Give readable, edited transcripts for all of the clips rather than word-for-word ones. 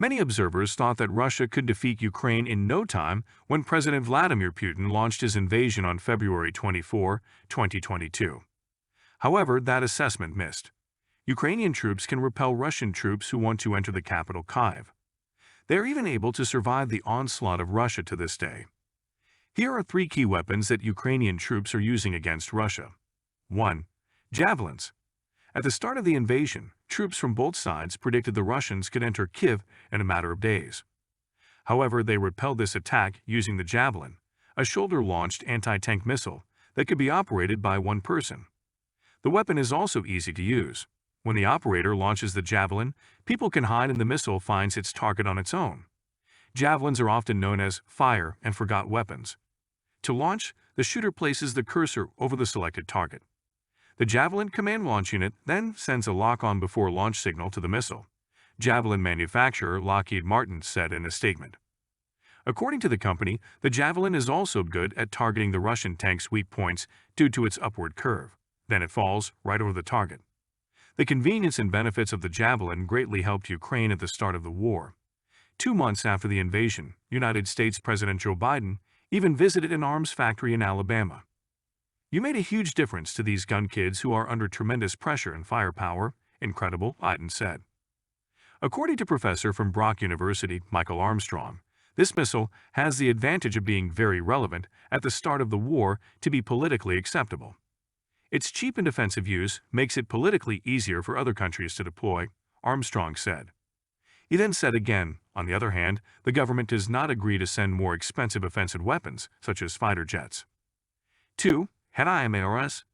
Many observers thought that Russia could defeat Ukraine in no time when President Vladimir Putin launched his invasion on February 24, 2022. However, that assessment missed. Ukrainian troops can repel Russian troops who want to enter the capital Kyiv. They are even able to survive the onslaught of Russia to this day. Here are 3 key weapons that Ukrainian troops are using against Russia. 1. Javelins. At the start of the invasion, troops from both sides predicted the Russians could enter Kyiv in a matter of days. However, they repelled this attack using the Javelin, a shoulder-launched anti-tank missile that could be operated by one person. The weapon is also easy to use. When the operator launches the Javelin, people can hide and the missile finds its target on its own. Javelins are often known as fire-and-forgot weapons. To launch, the shooter places the cursor over the selected target. The Javelin command launch unit then sends a lock-on before launch signal to the missile, Javelin manufacturer Lockheed Martin said in a statement. According to the company, the Javelin is also good at targeting the Russian tank's weak points due to its upward curve. Then it falls right over the target. The convenience and benefits of the Javelin greatly helped Ukraine at the start of the war. 2 months after the invasion, United States President Joe Biden even visited an arms factory in Alabama. "You made a huge difference to these gun kids who are under tremendous pressure and firepower. Incredible," Biden said. According to professor from Brock University, Michael Armstrong, this missile has the advantage of being very relevant at the start of the war to be politically acceptable. Its cheap and defensive use makes it politically easier for other countries to deploy, Armstrong said. He then said again, on the other hand, the government does not agree to send more expensive offensive weapons, such as fighter jets. 2. HIMARS.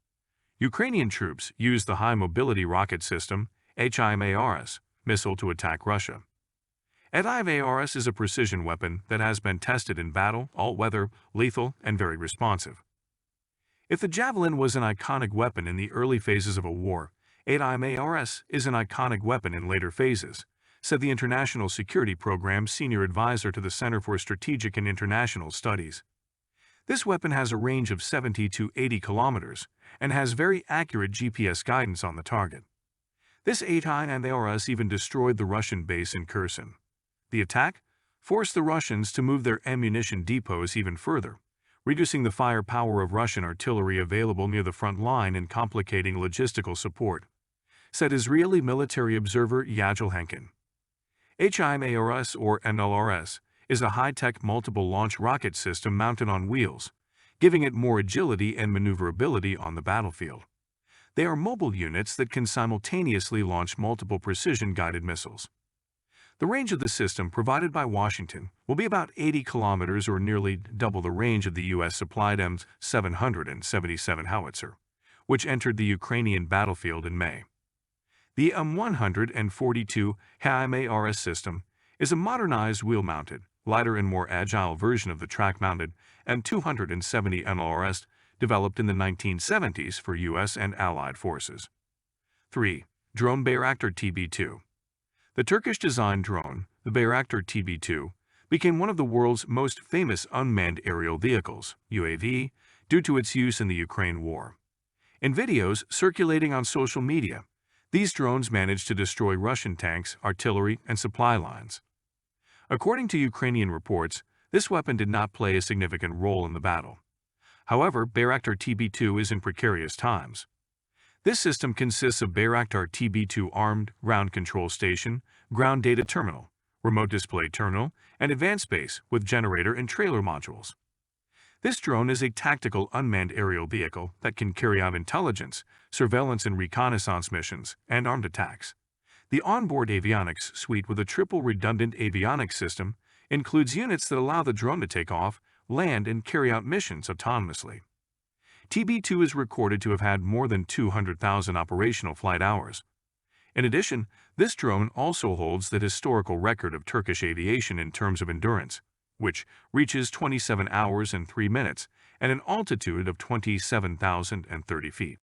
Ukrainian troops use the High Mobility Rocket System, HIMARS, missile to attack Russia. HIMARS is a precision weapon that has been tested in battle, all-weather, lethal, and very responsive. If the Javelin was an iconic weapon in the early phases of a war, HIMARS is an iconic weapon in later phases, said the International Security Program's senior advisor to the Center for Strategic and International Studies. This weapon has a range of 70 to 80 kilometers and has very accurate GPS guidance on the target. This HIMARS even destroyed the Russian base in Kherson. The attack forced the Russians to move their ammunition depots even further, reducing the firepower of Russian artillery available near the front line and complicating logistical support, said Israeli military observer Javelin. HIMARS, or NLRS, is a high-tech multiple-launch rocket system mounted on wheels, giving it more agility and maneuverability on the battlefield. They are mobile units that can simultaneously launch multiple precision-guided missiles. The range of the system provided by Washington will be about 80 kilometers, or nearly double the range of the U.S.-supplied M777 howitzer, which entered the Ukrainian battlefield in May. The M142 HIMARS system is a modernized wheel-mounted, lighter and more agile version of the track-mounted M270 NLRS developed in the 1970s for U.S. and Allied forces. 3. Drone Bayraktar TB2. The Turkish-designed drone, the Bayraktar TB2, became one of the world's most famous unmanned aerial vehicles, UAV, due to its use in the Ukraine war. In videos circulating on social media, these drones managed to destroy Russian tanks, artillery, and supply lines. According to Ukrainian reports, this weapon did not play a significant role in the battle. However, Bayraktar TB2 is in precarious times. This system consists of Bayraktar TB2 armed ground control station, ground data terminal, remote display terminal, and advanced base with generator and trailer modules. This drone is a tactical unmanned aerial vehicle that can carry out intelligence, surveillance and reconnaissance missions, and armed attacks. The onboard avionics suite with a triple redundant avionics system includes units that allow the drone to take off, land, and carry out missions autonomously. TB2 is recorded to have had more than 200,000 operational flight hours. In addition, this drone also holds the historical record of Turkish aviation in terms of endurance, which reaches 27 hours and 3 minutes and an altitude of 27,030 feet.